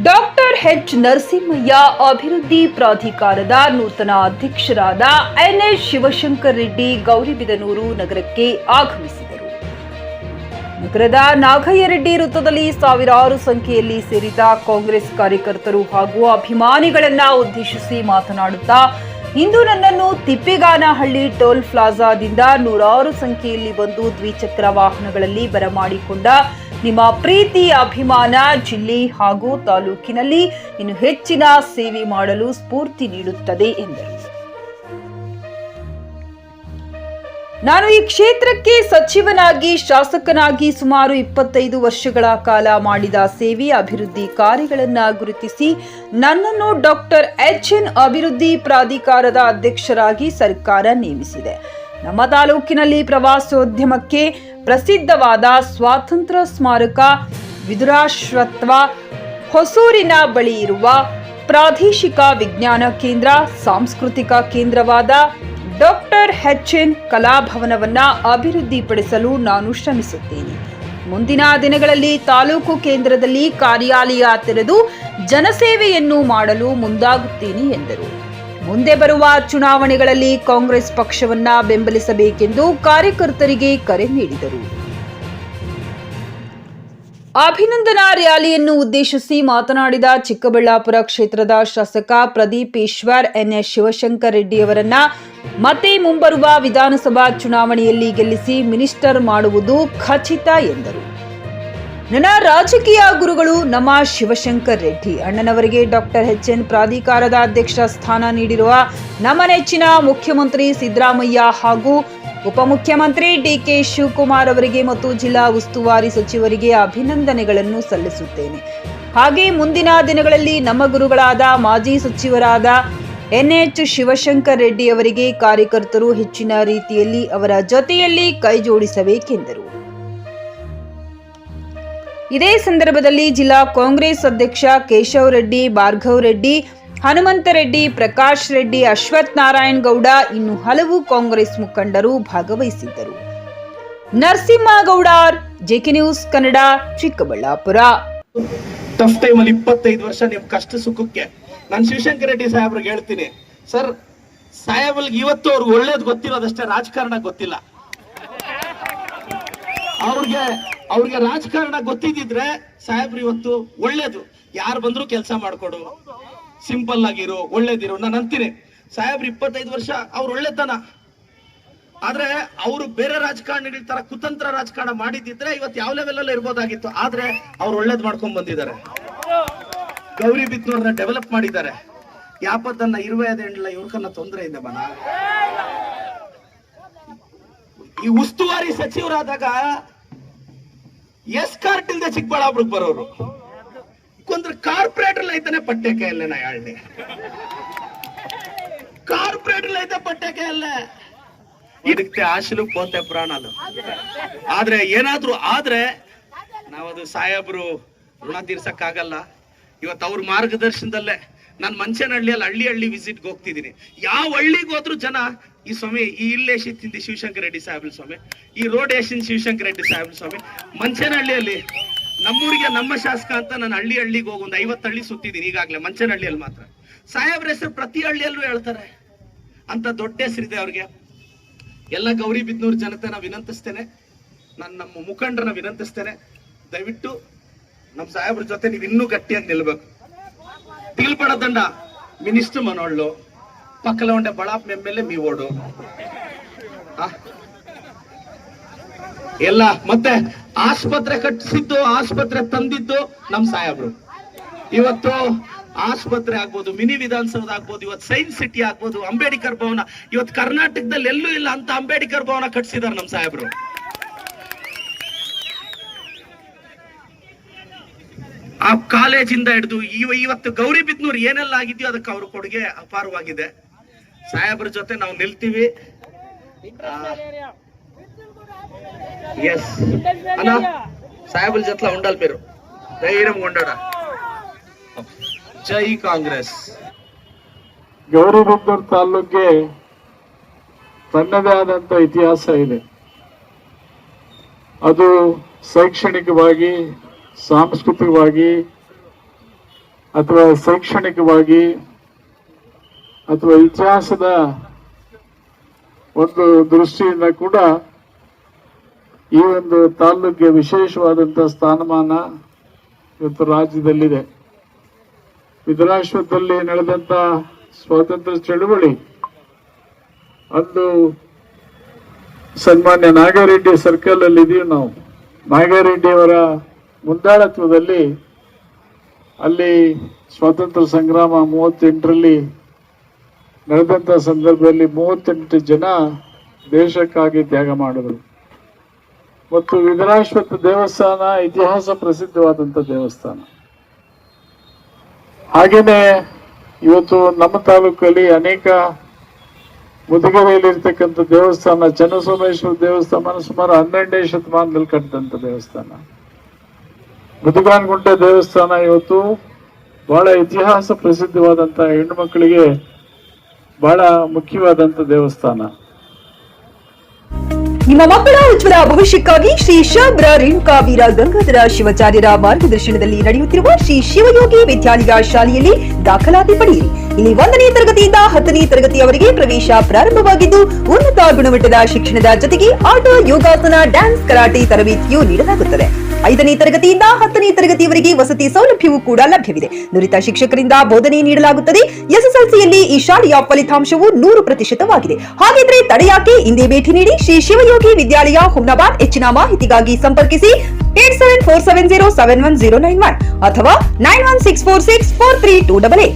Doctor H Narasimhaiah ಅಭಿವೃದ್ಧಿ ಪ್ರಾಧಿಕಾರದ ನೂತನ ಅಧ್ಯಕ್ಷರಾದ ಎನ್ಎಸ್ ಶಿವಶಂಕರ್ ರೆಡ್ಡಿ ಗೌರಿಬಿದನೂರು ನಗರಕ್ಕೆ ಆಗಮಿಸಿದರು. ನಗರದ ನಾಗಯ್ಯ ರೆಡ್ಡಿ ವೃತ್ತದಲ್ಲಿ ಸಾವಿರಾರು ಸಂಖ್ಯೆಯಲ್ಲಿ ಸೇರಿದ ಕಾಂಗ್ರೆಸ್ ಕಾರ್ಯಕರ್ತರು ಹಾಗೂ ಅಭಿಮಾನಿಗಳನ್ನ ಉದ್ದೇಶಿಸಿ ಮಾತನಾಡುತ್ತಾ, ಇಂದು ನನ್ನನ್ನು ತಿಪ್ಪೇಗಾನಹಳ್ಳಿ ಟೋಲ್ ಪ್ಲಾಜಾದಿಂದ ನೂರಾರು ಸಂಖ್ಯೆಯಲ್ಲಿ ಬಂದು ದ್ವಿಚಕ್ರ ವಾಹನಗಳಲ್ಲಿ ಬರಮಾಡಿಕೊಂಡ ನಿಮ್ಮ ಪ್ರೀತಿ ಅಭಿಮಾನ ಜಿಲ್ಲೆ ಹಾಗೂ ತಾಲೂಕಿನಲ್ಲಿ ಇನ್ನು ಹೆಚ್ಚಿನ ಸೇವೆ ಮಾಡಲು ಸ್ಫೂರ್ತಿ ನೀಡುತ್ತದೆ ಎಂದರು. ನಾನು ಈ ಕ್ಷೇತ್ರಕ್ಕೆ ಸಚಿವನಾಗಿ ಶಾಸಕನಾಗಿ ಸುಮಾರು 25 ವರ್ಷಗಳ ಕಾಲ ಮಾಡಿದ ಸೇವೆ ಅಭಿವೃದ್ಧಿ ಕಾರ್ಯಗಳನ್ನು ಗುರುತಿಸಿ ನನ್ನನ್ನು ಡಾಕ್ಟರ್ ಎಚ್ಎನ್ ಅಭಿವೃದ್ಧಿ ಪ್ರಾಧಿಕಾರದ ಅಧ್ಯಕ್ಷರಾಗಿ ಸರ್ಕಾರ ನೇಮಿಸಿದೆ. ನಮ್ಮ ತಾಲೂಕಿನಲ್ಲಿ ಪ್ರವಾಸೋದ್ಯಮಕ್ಕೆ ಪ್ರಸಿದ್ಧವಾದ ಸ್ವಾತಂತ್ರ್ಯ ಸ್ಮಾರಕ, ವಿದುರಾಶ್ವತ್ಥ, ಹೊಸೂರಿನ ಬಳಿ ಇರುವ ಪ್ರಾದೇಶಿಕ ವಿಜ್ಞಾನ ಕೇಂದ್ರ, ಸಾಂಸ್ಕೃತಿಕ ಕೇಂದ್ರವಾದ ಡಾಕ್ಟರ್ ಎಚ್ಎನ್ ಕಲಾಭವನವನ್ನ ಅಭಿವೃದ್ಧಿಪಡಿಸಲು ನಾನು ಶ್ರಮಿಸುತ್ತೇನೆ. ಮುಂದಿನ ದಿನಗಳಲ್ಲಿ ತಾಲೂಕು ಕೇಂದ್ರದಲ್ಲಿ ಕಾರ್ಯಾಲಯ ತೆರೆದು ಜನಸೇವೆಯನ್ನು ಮಾಡಲು ಮುಂದಾಗುತ್ತೇನೆ ಎಂದರು. ಮುಂದೆ ಬರುವ ಚುನಾವಣೆಗಳಲ್ಲಿ ಕಾಂಗ್ರೆಸ್ ಪಕ್ಷವನ್ನ ಬೆಂಬಲಿಸಬೇಕೆಂದು ಕಾರ್ಯಕರ್ತರಿಗೆ ಕರೆ ನೀಡಿದರು. ಅಭಿನಂದನಾ ರ್ಯಾಲಿಯನ್ನು ಉದ್ದೇಶಿಸಿ ಮಾತನಾಡಿದ ಚಿಕ್ಕಬಳ್ಳಾಪುರ ಕ್ಷೇತ್ರದ ಶಾಸಕ ಪ್ರದೀಪ್ ಈಶ್ವರ್, ಎನ್ಎಸ್ ಶಿವಶಂಕರ್ ರೆಡ್ಡಿಯವರನ್ನ ಮತ್ತೆ ಮುಂಬರುವ ವಿಧಾನಸಭಾ ಚುನಾವಣೆಯಲ್ಲಿ ಗೆಲ್ಲಿಸಿ ಮಿನಿಸ್ಟರ್ ಮಾಡುವುದು ಖಚಿತ ಎಂದರು. ನನ್ನ ರಾಜಕೀಯ ಗುರುಗಳು ನಮ್ಮ ಶಿವಶಂಕರ್ ರೆಡ್ಡಿ ಅಣ್ಣನವರಿಗೆ ಡಾಕ್ಟರ್ ಎಚ್ಎನ್ ಪ್ರಾಧಿಕಾರದ ಅಧ್ಯಕ್ಷ ಸ್ಥಾನ ನೀಡಿರುವ ನಮ್ಮ ನೆಚ್ಚಿನ ಮುಖ್ಯಮಂತ್ರಿ ಸಿದ್ದರಾಮಯ್ಯ ಹಾಗೂ ಉಪಮುಖ್ಯಮಂತ್ರಿ ಡಿಕೆ ಶಿವಕುಮಾರ್ ಅವರಿಗೆ ಮತ್ತು ಜಿಲ್ಲಾ ಉಸ್ತುವಾರಿ ಸಚಿವರಿಗೆ ಅಭಿನಂದನೆಗಳನ್ನು ಸಲ್ಲಿಸುತ್ತೇನೆ. ಹಾಗೆ ಮುಂದಿನ ದಿನಗಳಲ್ಲಿ ನಮ್ಮ ಗುರುಗಳಾದ ಮಾಜಿ ಸಚಿವರಾದ ಎನ್ಎಚ್ ಶಿವಶಂಕರ್ ರೆಡ್ಡಿ ಅವರಿಗೆ ಕಾರ್ಯಕರ್ತರು ಹೆಚ್ಚಿನ ರೀತಿಯಲ್ಲಿ ಅವರ ಜೊತೆಯಲ್ಲಿ ಕೈ ಜೋಡಿಸಬೇಕೆಂದರು. ಇದೇ ಸಂದರ್ಭದಲ್ಲಿ ಜಿಲ್ಲಾ ಕಾಂಗ್ರೆಸ್ ಅಧ್ಯಕ್ಷ ಕೇಶವ್ ರೆಡ್ಡಿ, ಭಾರ್ಗವ್ ರೆಡ್ಡಿ, ಹನುಮಂತ ರೆಡ್ಡಿ, ಪ್ರಕಾಶ್ ರೆಡ್ಡಿ, ಅಶ್ವಥ್ ನಾರಾಯಣ್ ಗೌಡ ಇನ್ನು ಹಲವು ಕಾಂಗ್ರೆಸ್ ಮುಖಂಡರು ಭಾಗವಹಿಸಿದ್ದರು. Narasimhagowda, JK news Kannada, Chikkaballapur. Tough ಟೈಮಲ್ಲಿ 25 ವರ್ಷ ನಿಮ್ ಕಷ್ಟ ಸುಖಕ್ಕೆ ನಾನು ಶಿವಶಂಕರ್ ರೆಡ್ಡಿ ಸಾಹೇಬ್ರಿಗೆ ಹೇಳ್ತೀನಿ, ಸರ್ ಸಾಹೇಬ್ರಿಗೆ ಇವತ್ತು ಅವ್ರಿಗೆ ಒಳ್ಳೇದು ಗೊತ್ತಿರೋದಷ್ಟೇ, ರಾಜಕಾರಣ ಗೊತ್ತಿಲ್ಲ. ಅವ್ರಿಗೆ ರಾಜಕಾರಣ ಗೊತ್ತಿದ್ರೆ ಸಾಹೇಬ್ರು ಇವತ್ತು ಒಳ್ಳೇದು, ಯಾರು ಬಂದ್ರು ಕೆಲಸ ಮಾಡ್ಕೊಡು, ಸಿಂಪಲ್ ಆಗಿರು, ಒಳ್ಳೇದಿರು. ನಾನು ಅಂತೀನಿ ಸಾಹೇಬ್ರು 25 ವರ್ಷ ಅವ್ರು ಒಳ್ಳೆತನ, ಆದ್ರೆ ಅವರು ಬೇರೆ ರಾಜಕಾರಣಿಗಳ ತರ ಕುತಂತ್ರ ರಾಜಕಾರಣ ಮಾಡಿದಿದ್ರೆ ಇವತ್ತು ಯಾವ ಲೆವೆಲ್ ಅಲ್ಲಿ ಇರ್ಬೋದಾಗಿತ್ತು. ಆದ್ರೆ ಅವ್ರು ಒಳ್ಳೇದ್ ಮಾಡ್ಕೊಂಡ್ ಬಂದಿದ್ದಾರೆ, ಗೌರಿಬಿದನೂರನ್ನ ಡೆವಲಪ್ ಮಾಡಿದ್ದಾರೆ. ಯಾಪದನ್ನ ಇರುವೆಲ್ಲ ಇವ್ರಕನ್ನ ತೊಂದರೆ ಇದೆ ಮನ. ಈ ಉಸ್ತುವಾರಿ ಸಚಿವರಾದಾಗ ಎಸ್ಕಾರ್ಟ್ ಇಲ್ದೆ ಚಿಕ್ಕಬಳ್ಳಾಪುರಕ್ಕೆ ಬರೋರು ಕೊಂದ್ರೆ ಕಾರ್ಪೊರೇಟರ್ ಐತಾನೆ ಪಟ್ಟೆಕೆ ಅಲ್ಲೇ ನಾ ಹೇಳಿ, ಕಾರ್ಪೊರೇಟರ್ ಐತೆ ಪಟ್ಟೆಕೆ ಅಲ್ಲೇ ಇದಕ್ಕೆ ಆಶಲು ಪೋತೆ ಪ್ರಾಣಲು. ಆದ್ರೆ ಏನಾದ್ರು ಆದ್ರೆ ನಾವದು ಸಾಹೇಬ್ರು ಋಣ ತೀರ್ಸಕ್ಕಾಗಲ್ಲ. ಇವತ್ತು ಅವ್ರ ಮಾರ್ಗದರ್ಶನದಲ್ಲೇ ನಾನು ಮಂಚನಹಳ್ಳಿಯಲ್ಲಿ ಹಳ್ಳಿ ವಿಸಿಟ್ಗೆ ಹೋಗ್ತಿದ್ದೀನಿ. ಯಾವ ಹಳ್ಳಿಗೆ ಹೋದ್ರು ಜನ ಈ ಸ್ವಾಮಿ ಈ ಇಲ್ಲೇಶಿ ತಿಂದಿ ಶಿವಶಂಕರ್ ರೆಡ್ಡಿ ಸಾಹೇಬ್ರ ಸ್ವಾಮಿ, ಈ ರೋಡ್ ಏಷನ್ ಶಿವಶಂಕರ್ ರೆಡ್ಡಿ ಸಾಹೇಬ್ರ ಸ್ವಾಮಿ. ಮಂಚನಹಳ್ಳಿಯಲ್ಲಿ ನಮ್ಮೂರಿಗೆ ನಮ್ಮ ಶಾಸಕ ಅಂತ ನಾನು ಹಳ್ಳಿಗೆ ಹೋಗಿ ಒಂದು 50 ಹಳ್ಳಿ ಸುತ್ತಿದ್ದೀನಿ ಈಗಾಗಲೇ. ಮಂಚನಹಳ್ಳಿಯಲ್ಲಿ ಮಾತ್ರ ಸಾಹೇಬ್ರ ಹೆಸರು ಪ್ರತಿ ಹಳ್ಳಿಯಲ್ಲೂ ಹೇಳ್ತಾರೆ, ಅಂತ ದೊಡ್ಡ ಹೆಸರಿದೆ ಅವ್ರಿಗೆ. ಎಲ್ಲ ಗೌರಿಬಿದನೂರು ಜನತೆನ ವಿನಂತಿಸ್ತೇನೆ, ನಾನು ನಮ್ಮ ಮುಖಂಡರನ್ನ ವಿನಂತಿಸ್ತೇನೆ, ದಯವಿಟ್ಟು ನಮ್ಮ ಸಾಹೇಬ್ರ ಜೊತೆ ನೀವು ಇನ್ನೂ ಗಟ್ಟಿಯಾಗಿ ನಿಲ್ಬೇಕು. ತಿಳ್ಪಡ ದಂಡ ಮಿನಿಸ್ಟರ್ ಮನೋಳ್ಳು, ಪಕ್ಕಲ ಉಂಡೆ ಬಳಾಪ್ ಎಮ್ಮೆಲ್ಲೆ ಮೀ ಓಡು ಎಲ್ಲ. ಮತ್ತೆ ಆಸ್ಪತ್ರೆ ಕಟ್ಟಿಸಿದ್ದು, ಆಸ್ಪತ್ರೆ ತಂದಿದ್ದು ನಮ್ ಸಾಹೇಬ್ರು. ಇವತ್ತು ಆಸ್ಪತ್ರೆ ಆಗ್ಬೋದು, ಮಿನಿ ವಿಧಾನಸೌಧ ಆಗ್ಬೋದು, ಇವತ್ತು ಸೈನ್ಸ್ ಸಿಟಿ ಆಗ್ಬೋದು, ಅಂಬೇಡ್ಕರ್ ಭವನ, ಇವತ್ತು ಕರ್ನಾಟಕದಲ್ಲಿ ಎಲ್ಲೂ ಇಲ್ಲ ಅಂತ ಅಂಬೇಡ್ಕರ್ ಭವನ ಕಟ್ಸಿದಾರೆ ನಮ್ ಸಾಹೇಬ್ರು. ಆ ಕಾಲೇಜಿಂದ ಹಿಡಿದು ಇವತ್ತು ಗೌರಿಬಿದನೂರು ಏನೆಲ್ಲ ಆಗಿದೆಯೋ ಅದಕ್ಕೆ ಅವ್ರ ಕೊಡುಗೆ ಅಪಾರವಾಗಿದೆ. ಸಾಹೇಬ್ರ ಜೊತೆ ನಾವು ನಿಲ್ತೀವಿ. ಎಸ್ ಅಣ್ಣ, ಸಾಹೇಬ್ರ ಜೊತೆ ಉಂಡಲ್ ಬೇರು ಧೈರ್ಯ ಕೊಂಡೋಡ. ಜೈ ಕಾಂಗ್ರೆಸ್. ಗೌರಿಬಿದನೂರು ತಾಲೂಕಿಗೆ ತನ್ನದೇ ಆದಂತ ಇತಿಹಾಸ ಇದೆ. ಅದು ಶೈಕ್ಷಣಿಕವಾಗಿ, ಸಾಂಸ್ಕೃತಿಕವಾಗಿ ಅಥವಾ ಶೈಕ್ಷಣಿಕವಾಗಿ ಅಥವಾ ಇತಿಹಾಸದ ಒಂದು ದೃಷ್ಟಿಯಿಂದ ಕೂಡ ಈ ಒಂದು ತಾಲೂಕಿಗೆ ವಿಶೇಷವಾದಂತಹ ಸ್ಥಾನಮಾನ ಇವತ್ತು ರಾಜ್ಯದಲ್ಲಿದೆ. ವಿಧಾನಸೌಧದಲ್ಲಿ ನಡೆದಂತ ಸ್ವಾತಂತ್ರ್ಯ ಚಳವಳಿ ಅಂದು ಸನ್ಮಾನ್ಯ ನಾಗಾರೆಡ್ಡಿ ಸರ್ಕಲ್ ಅಲ್ಲಿ ಇದೀವಿ ನಾವು. ನಾಗಾರೆಡ್ಡಿ ಅವರ ಮುಂದಾಳತ್ವದಲ್ಲಿ ಅಲ್ಲಿ ಸ್ವಾತಂತ್ರ್ಯ ಸಂಗ್ರಾಮ 38ರಲ್ಲಿ ನಡೆದಂತ ಸಂದರ್ಭದಲ್ಲಿ 38 ಜನ ದೇಶಕ್ಕಾಗಿ ತ್ಯಾಗ ಮಾಡಿದರು. ಮತ್ತು ವಿಧಾನಸೌಧ ದೇವಸ್ಥಾನ ಇತಿಹಾಸ ಪ್ರಸಿದ್ಧವಾದಂತ ದೇವಸ್ಥಾನ. ಹಾಗೇನೆ ಇವತ್ತು ನಮ್ಮ ತಾಲೂಕಲ್ಲಿ ಅನೇಕ ಮುದುಗೆರೆಯಲ್ಲಿರ್ತಕ್ಕಂಥ ದೇವಸ್ಥಾನ ಚನ್ನಸೋಮೇಶ್ವರ ದೇವಸ್ಥಾನ ಸುಮಾರು 12ನೇ ಶತಮಾನದಲ್ಲಿ ಕಟ್ಟಿದಂತ ದೇವಸ್ಥಾನ. ಮುದುಗಾನಗುಂಟೆ ದೇವಸ್ಥಾನ ಇವತ್ತು ಬಹಳ ಇತಿಹಾಸ ಪ್ರಸಿದ್ಧವಾದಂತ ಹೆಣ್ಣು ಮಕ್ಕಳಿಗೆ ಬಹಳ ಮುಖ್ಯವಾದಂತ ದೇವಸ್ಥಾನ. ನಿಮ್ಮ ಮಕ್ಕಳ ಉಜ್ವಲ ಭವಿಷ್ಯಕ್ಕಾಗಿ ಶ್ರೀ ಶಾಬ್ರ ರೇಣುಕಾ ವೀರ ಗಂಗಾಧರ ಶಿವಾಚಾರ್ಯರ ಮಾರ್ಗದರ್ಶನದಲ್ಲಿ ನಡೆಯುತ್ತಿರುವ ಶ್ರೀ ಶಿವಯೋಗಿ ವಿದ್ಯಾಲಯ ಶಾಲೆಯಲ್ಲಿ ದಾಖಲಾತಿ ಪಡೆಯಿರಿ. ಇಲ್ಲಿ 1ನೇ ತರಗತಿಯಿಂದ 10ನೇ ತರಗತಿಯವರೆಗೆ ಪ್ರವೇಶ ಪ್ರಾರಂಭವಾಗಿದ್ದು ಉನ್ನತ ಗುಣಮಟ್ಟದ ಶಿಕ್ಷಣದ ಜೊತೆಗೆ ಆಟ, ಯೋಗಾಸನ, ಡ್ಯಾನ್ಸ್, ಕರಾಟೆ ತರಬೇತಿಯೂ ನೀಡಲಾಗುತ್ತದೆ. 5ನೇ ತರಗತಿಯಿಂದ 10ನೇ ತರಗತಿಯವರೆಗೆ ವಸತಿ ಸೌಲಭ್ಯವೂ ಕೂಡ ಲಭ್ಯವಿದೆ. ನುರಿತ ಶಿಕ್ಷಕರಿಂದ ಬೋಧನೆ ನೀಡಲಾಗುತ್ತದೆ. ಎಸ್ಎಸ್ಎಲ್ಸಿಯಲ್ಲಿ ಈ ಶಾಲೆಯ ಫಲಿತಾಂಶವು 100%ವಾಗಿದೆ. ಹಾಗಿದ್ರೆ ತಡೆಯಾಕೆ ಇಂದೇ ಭೇಟಿ ನೀಡಿ ಶ್ರೀ ಶಿವಯೋಗಿ ವಿದ್ಯಾಲಯ ಹುಮ್ನಾಬಾದ್. ಹೆಚ್ಚಿನ ಮಾಹಿತಿಗಾಗಿ ಸಂಪರ್ಕಿಸಿ 8747071091 ಅಥವಾ 9164643288.